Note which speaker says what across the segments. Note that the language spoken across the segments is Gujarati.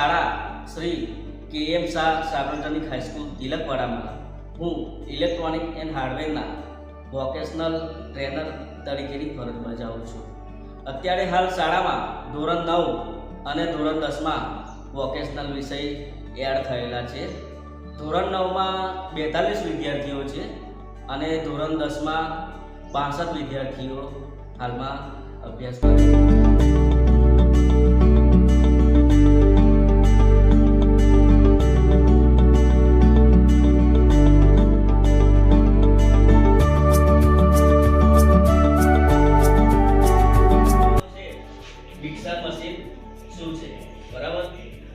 Speaker 1: શાળા શ્રી KM શાહ સાર્વજનિક હાઈસ્કૂલ તિલકવાડામાં હું ઇલેક્ટ્રોનિક એન્ડ હાર્ડવેરના વોકેશનલ ટ્રેનર તરીકેની ફરજ બજાવું છું. અત્યારે હાલ શાળામાં ધોરણ 9 અને ધોરણ 10માં વોકેશનલ વિષય એડ થયેલા છે. ધોરણ 9માં 42 વિદ્યાર્થીઓ છે અને ધોરણ 10માં 62 વિદ્યાર્થીઓ હાલમાં અભ્યાસ કરે છે. મિક્સર મશીન શું છે, બરાબર?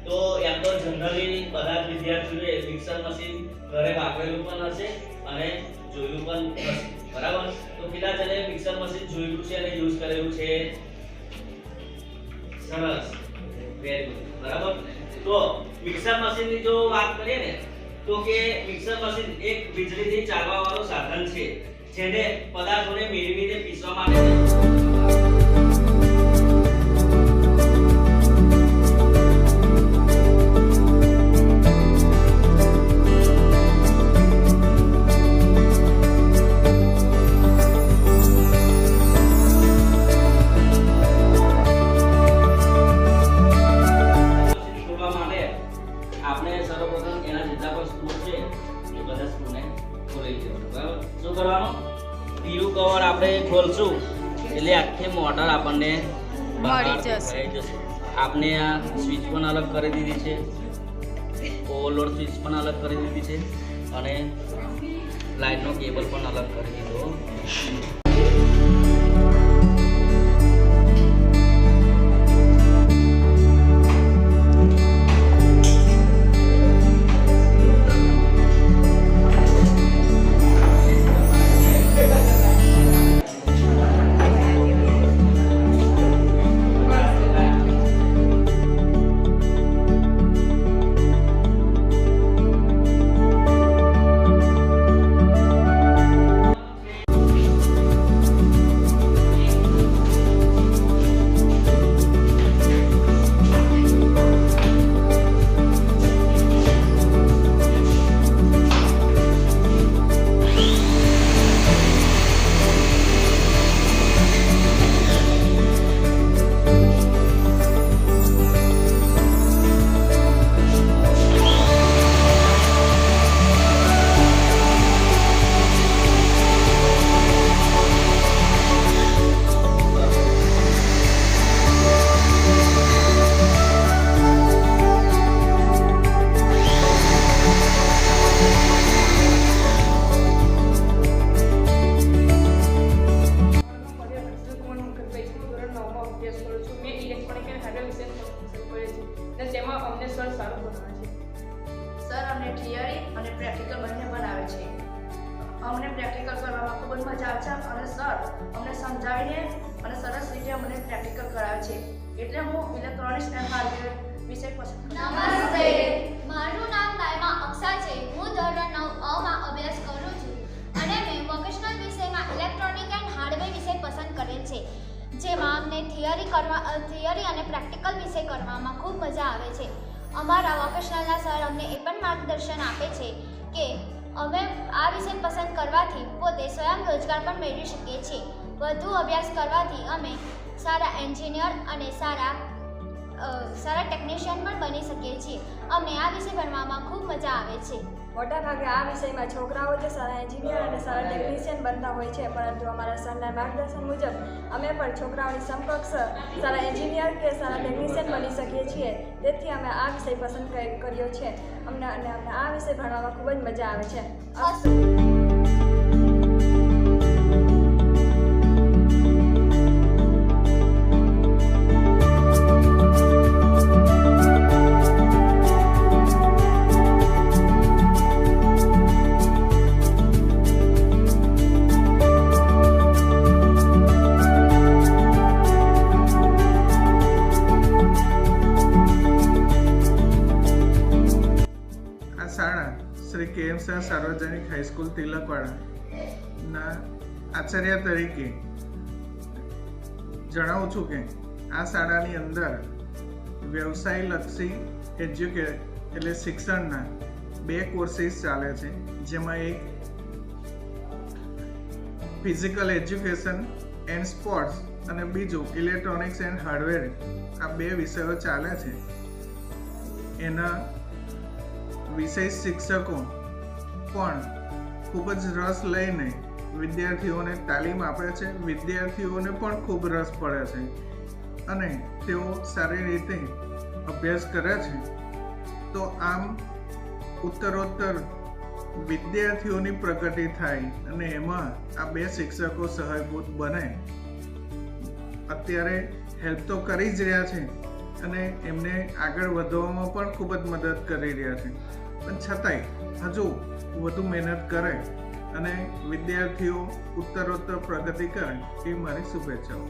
Speaker 1: તો એમ તો જનરલી બધા જ વિદ્યાર્થીઓએ મિક્સર મશીન ઘરે વાપરેલું પણ હશે અને જોયું પણ હશે, બરાબર? તો કેટલા જણે મિક્સર મશીન જોયેલું છે અને યુઝ કરેલું છે? સરસ, વેરી ગુડ, બરાબર? તો મિક્સર મશીનની જો વાત કરીએ ને તો કે મિક્સર મશીન એક વીજળીથી ચાલવા વાળું સાધન છે જેને પદાર્થોને મેળવીને પીસવા માટે આપણે સર્વપ્રથમ એના જેટલા પણ સ્ક્રૂ છે એ બધા સ્ક્રૂને ખોલી દેવાના, બરાબર? શું કરવાનું? પીળું કવર આપણે ખોલશું એટલે આખી મોટર આપણને મળી જશે. આપણે આ સ્વિચ પણ અલગ કરી દીધી છે, ઓવરલોડ સ્વિચ પણ અલગ કરી દીધી છે અને લાઇટનો કેબલ પણ અલગ કરી દીધો.
Speaker 2: અમને થિયરી અને પ્રેક્ટિકલ બંને બનાવે છે. અમને પ્રેક્ટિકલ કરવામાં ખૂબ જ મજા આવે છે અને સર અમને સમજાવીને અને સરસ રીતે અમને પ્રેક્ટિકલ કરાવે છે. એટલે હું ઇલેક્ટ્રોનિક્સ એન્ડ હાર્ડવેર વિષય પસંદ કરું છું.
Speaker 3: નમસ્તે, મારું નામ દાયમા અક્ષા છે. હું ધોરણ 9 માં અભ્યાસ કરું છું અને મેં વોકેશનલ વિષયમાં ઇલેક્ટ્રોનિક એન્ડ હાર્ડવેર વિષય પસંદ કરેલ છે, જેમાં અમને થિયરી અને પ્રેક્ટિકલ વિષય કરવામાં ખૂબ મજા આવે છે. અમારા વોકેશનલના સર અમને એ પણ માર્ગદર્શન આપે છે કે અમે આ વિષય પસંદ કરવાથી પોતે સ્વયં રોજગાર પણ મેળવી શકીએ છીએ. વધુ અભ્યાસ કરવાથી અમે સારા એન્જિનિયર અને સારા ટેકનિશિયન પણ બની શકીએ છીએ. અમને આ વિષય ભણવામાં ખૂબ મજા આવે છે.
Speaker 4: મોટાભાગે આ વિષયમાં છોકરાઓ જ સારા એન્જિનિયર અને સારા ટેકનિશિયન બનતા હોય છે, પરંતુ અમારા સરના માર્ગદર્શન મુજબ અમે પણ છોકરાઓની સમકક્ષ સારા એન્જિનિયર કે સારા ટેકનિશિયન બની શકીએ છીએ. તેથી અમે આ વિષય પસંદ કર્યો છે. અમને આ વિષય ભણવામાં ખૂબ જ મજા આવે છે.
Speaker 5: શ્રી KM શાહ સાર્વજનિક હાઈસ્કૂલ તિલકવાડાના આચાર્ય તરીકે જણાવું છું કે આ શાળાની અંદર વ્યવસાયલક્ષી એટલે શિક્ષણના 2 કોર્સીસ ચાલે છે, જેમાં એક ફિઝિકલ એજ્યુકેશન એન્ડ સ્પોર્ટ્સ અને બીજું ઇલેક્ટ્રોનિક્સ એન્ડ હાર્ડવેર. આ 2 વિષયો ચાલે છે. એના વિષય શિક્ષકો પણ ખૂબ જ રસ લઈને વિદ્યાર્થીઓને તાલીમ આપે છે. વિદ્યાર્થીઓને પણ ખૂબ રસ પડે છે અને તેઓ સારી રીતે અભ્યાસ કરે છે. તો આમ ઉત્તરોત્તર વિદ્યાર્થીઓની પ્રગતિ થાય અને એમાં આ 2 શિક્ષકો સહાયભૂત બને. અત્યારે હેલ્પ તો કરી જ રહ્યા છે અને એમને આગળ વધવામાં પણ ખૂબ જ મદદ કરી રહ્યા છે, પણ છતાંય હજુ વધુ મહેનત કરે અને વિદ્યાર્થીઓ ઉત્તરોત્તર પ્રગતિ કરે એ મારી શુભેચ્છાઓ.